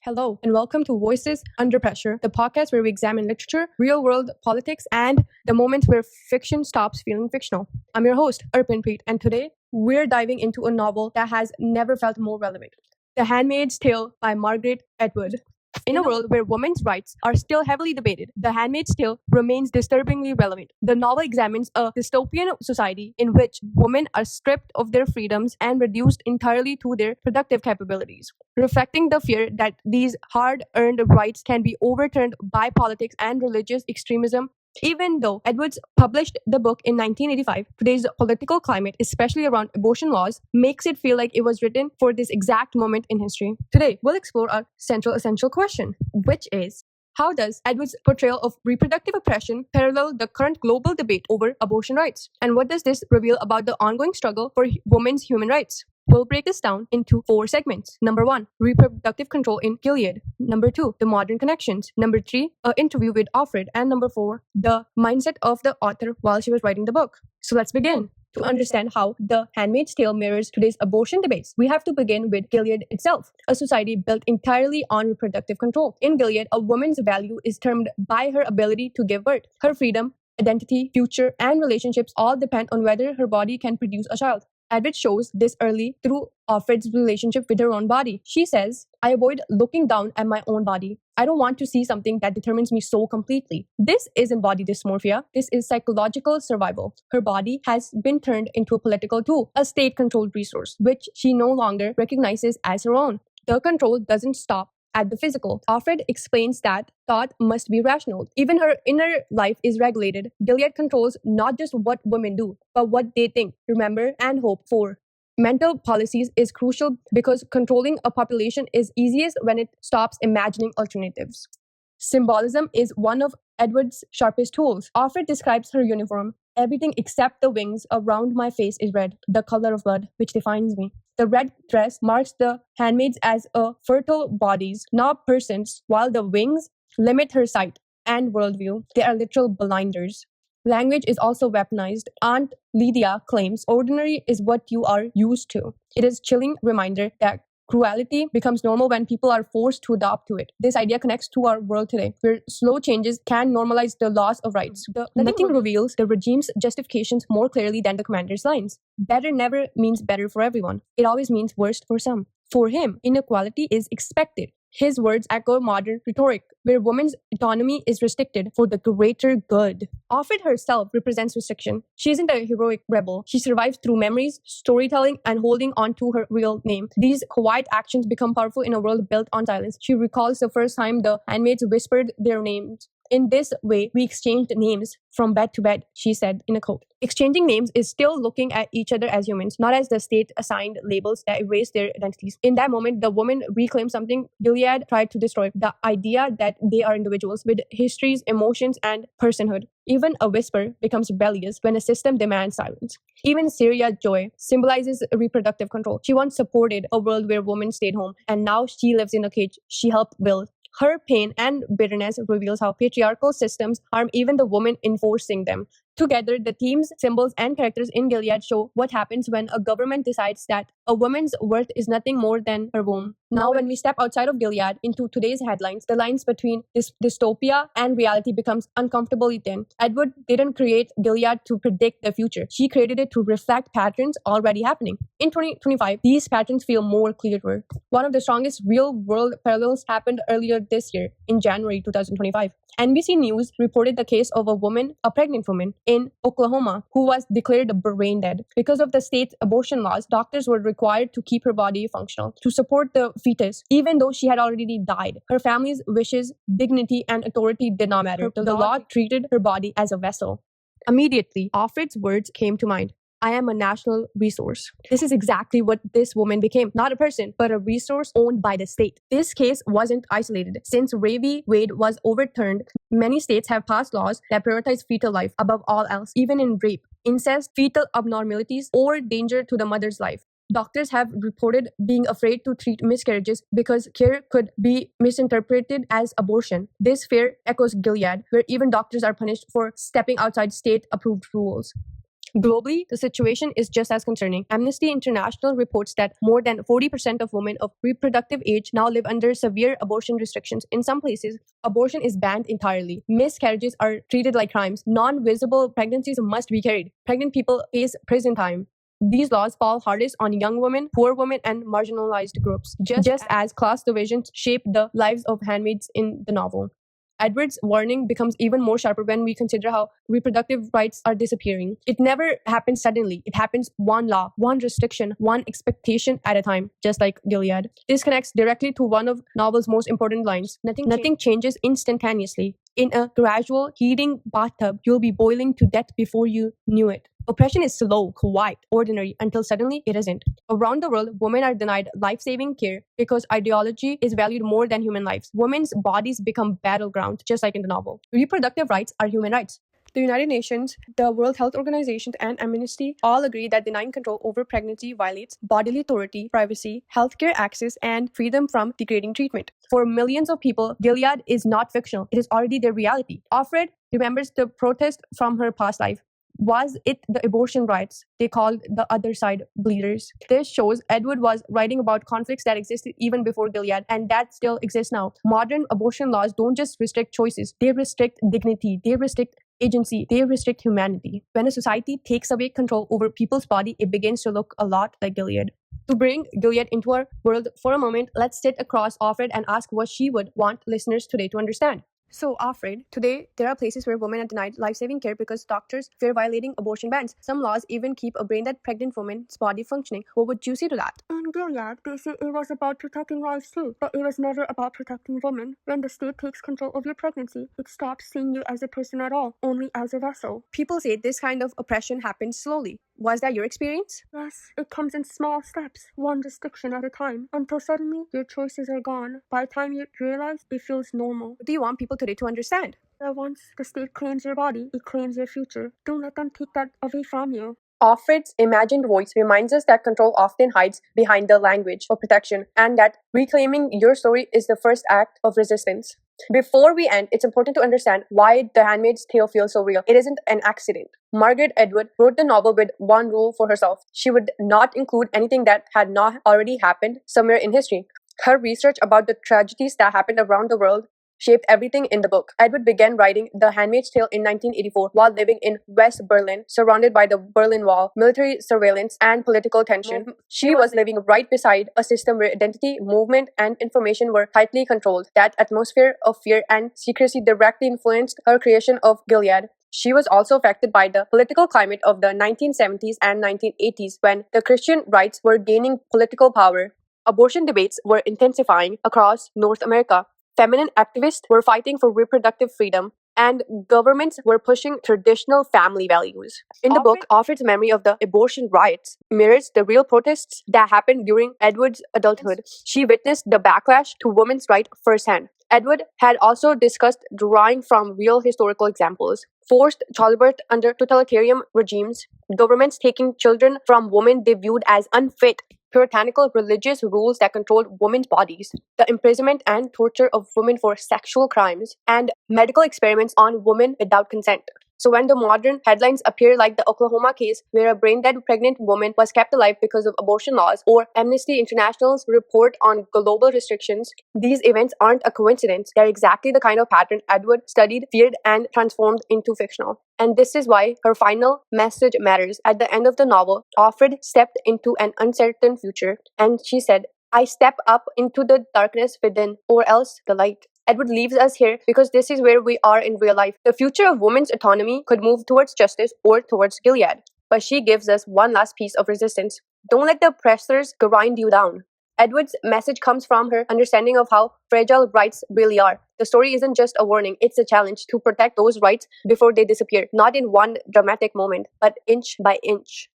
Hello, and welcome to Voices Under Pressure, the podcast where we examine literature, real world politics, and the moments where fiction stops feeling fictional. I'm your host, Arpinpreet, and today we're diving into a novel that has never felt more relevant The Handmaid's Tale by Margaret Atwood. In a world where women's rights are still heavily debated, The Handmaid's Tale remains disturbingly relevant. The novel examines a dystopian society in which women are stripped of their freedoms and reduced entirely to their productive capabilities, reflecting the fear that these hard-earned rights can be overturned by politics and religious extremism. Even though Edwards published the book in 1985, today's political climate, especially around abortion laws, makes it feel like it was written for this exact moment in history. Today, we'll explore our central essential question, which is, how does Edwards' portrayal of reproductive oppression parallel the current global debate over abortion rights? And what does this reveal about the ongoing struggle for women's human rights? We'll break this down into 4 segments. Number 1, reproductive control in Gilead. Number 2, the modern connections. Number 3, an interview with Alfred. And number 4, the mindset of the author while she was writing the book. So let's begin. To understand how The Handmaid's Tale mirrors today's abortion debates, we have to begin with Gilead itself, a society built entirely on reproductive control. In Gilead, a woman's value is termed by her ability to give birth. Her freedom, identity, future, and relationships all depend on whether her body can produce a child. Edward shows this early through Alfred's relationship with her own body. She says, I avoid looking down at my own body. I don't want to see something that determines me so completely. This isn't body dysmorphia. This is psychological survival. Her body has been turned into a political tool, a state-controlled resource, which she no longer recognizes as her own. The control doesn't stop at the physical. Alfred explains that thought must be rational. Even her inner life is regulated. Gilead controls not just what women do, but what they think, remember, and hope for. Mental policies is crucial because controlling a population is easiest when it stops imagining alternatives. Symbolism is one of Edward's sharpest tools. Alfred describes her uniform. Everything except the wings around my face is red, the color of blood, which defines me. The red dress marks the handmaids as a fertile bodies, not persons, while the wings limit her sight and worldview. They are literal blinders. Language is also weaponized. Aunt Lydia claims ordinary is what you are used to. It is a chilling reminder that cruelty becomes normal when people are forced to adopt to it. This idea connects to our world today, where slow changes can normalize the loss of rights. Nothing reveals the regime's justifications more clearly than the commander's lines. Better never means better for everyone. It always means worst for some. For him, inequality is expected. His words echo modern rhetoric, where women's autonomy is restricted for the greater good. Alfred herself represents restriction. She isn't a heroic rebel. She survives through memories, storytelling, and holding on to her real name. These quiet actions become powerful in a world built on silence. She recalls the first time the handmaids whispered their names. In this way, we exchanged names from bed to bed, she said in a quote. Exchanging names is still looking at each other as humans, not as the state-assigned labels that erase their identities. In that moment, the woman reclaimed something Gilead tried to destroy, the idea that they are individuals with histories, emotions, and personhood. Even a whisper becomes rebellious when a system demands silence. Even Syria Joy symbolizes reproductive control. She once supported a world where women stayed home, and now she lives in a cage she helped build. Her pain and bitterness reveals how patriarchal systems harm even the woman enforcing them. Together, the themes, symbols, and characters in Gilead show what happens when a government decides that a woman's worth is nothing more than her womb. Now, when we step outside of Gilead into today's headlines, the lines between this dystopia and reality becomes uncomfortably thin. Edward didn't create Gilead to predict the future. She created it to reflect patterns already happening. In 2025, these patterns feel more clearer. One of the strongest real-world parallels happened earlier this year, in January 2025. NBC News reported the case of a pregnant woman in Oklahoma who was declared brain dead. Because of the state's abortion laws, doctors were required to keep her body functional, to support the fetus, even though she had already died. Her family's wishes, dignity, and authority did not matter. The law treated her body as a vessel. Immediately, Alfred's words came to mind. I am a national resource. This is exactly what this woman became. Not a person, but a resource owned by the state. This case wasn't isolated. Since Roe v. Wade was overturned, many states have passed laws that prioritize fetal life above all else, even in rape, incest, fetal abnormalities, or danger to the mother's life. Doctors have reported being afraid to treat miscarriages because care could be misinterpreted as abortion. This fear echoes Gilead, where even doctors are punished for stepping outside state-approved rules. Globally, the situation is just as concerning. Amnesty International reports that more than 40% of women of reproductive age now live under severe abortion restrictions. In some places, abortion is banned entirely. Miscarriages are treated like crimes. Non-visible pregnancies must be carried. Pregnant people face prison time. These laws fall hardest on young women, poor women, and marginalized groups, just as class divisions shape the lives of handmaids in the novel. Edward's warning becomes even more sharper when we consider how reproductive rights are disappearing. It never happens suddenly. It happens one law, one restriction, one expectation at a time, just like Gilead. This connects directly to one of novel's most important lines. Nothing changes instantaneously. In a gradual, heating bathtub, you'll be boiling to death before you knew it. Oppression is slow, quiet, ordinary, until suddenly it isn't. Around the world, women are denied life-saving care because ideology is valued more than human lives. Women's bodies become battlegrounds, just like in the novel. Reproductive rights are human rights. The United Nations, the World Health Organization, and Amnesty all agree that denying control over pregnancy violates bodily authority, privacy, healthcare access, and freedom from degrading treatment. For millions of people, Gilead is not fictional. It is already their reality. Offred remembers the protest from her past life. Was it the abortion rights they called the other side bleeders? This shows Edward was writing about conflicts that existed even before Gilead, and that still exists now. Modern abortion laws don't just restrict choices, they restrict dignity, they restrict agency, they restrict humanity. When a society takes away control over people's body, it begins to look a lot like Gilead. To bring Gilead into our world for a moment, let's sit across Offred and ask what she would want listeners today to understand. So, Offred, today there are places where women are denied life-saving care because doctors fear violating abortion bans. Some laws even keep a brain-dead pregnant woman's body functioning. What would you say to that? In Gilead, they say it was about protecting lives too, but it was never about protecting women. When the state takes control of your pregnancy, it stops seeing you as a person at all, only as a vessel. People say this kind of oppression happens slowly. Was that your experience? Yes, it comes in small steps, one restriction at a time, until suddenly your choices are gone. By the time you realize, it feels normal. What do you want people today to understand? That once the state claims your body, it claims your future. Don't let them take that away from you. Offred's imagined voice reminds us that control often hides behind the language of protection, and that reclaiming your story is the first act of resistance. Before we end, it's important to understand why The Handmaid's Tale feels so real. It isn't an accident. Margaret Atwood wrote the novel with one rule for herself. She would not include anything that had not already happened somewhere in history. Her research about the tragedies that happened around the world shaped everything in the book. Atwood began writing The Handmaid's Tale in 1984 while living in West Berlin, surrounded by the Berlin Wall, military surveillance, and political tension. She was living right beside a system where identity, movement, and information were tightly controlled. That atmosphere of fear and secrecy directly influenced her creation of Gilead. She was also affected by the political climate of the 1970s and 1980s when the Christian rights were gaining political power. Abortion debates were intensifying across North America. Feminine activists were fighting for reproductive freedom, and governments were pushing traditional family values. In the book, Offred's memory of the abortion riots mirrors the real protests that happened during Edward's adulthood. She witnessed the backlash to women's rights firsthand. Edward had also discussed drawing from real historical examples. Forced childbirth under totalitarian regimes, governments taking children from women they viewed as unfit, puritanical religious rules that controlled women's bodies, the imprisonment and torture of women for sexual crimes, and medical experiments on women without consent. So when the modern headlines appear like the Oklahoma case where a brain-dead pregnant woman was kept alive because of abortion laws, or Amnesty International's report on global restrictions, these events aren't a coincidence. They're exactly the kind of pattern Atwood studied, feared, and transformed into fictional. And this is why her final message matters. At the end of the novel, Offred stepped into an uncertain future, and she said, "I step up into the darkness within, or else the light." Edward leaves us here because this is where we are in real life. The future of women's autonomy could move towards justice or towards Gilead. But she gives us one last piece of resistance. Don't let the oppressors grind you down. Edward's message comes from her understanding of how fragile rights really are. The story isn't just a warning, it's a challenge to protect those rights before they disappear, not in one dramatic moment, but inch by inch.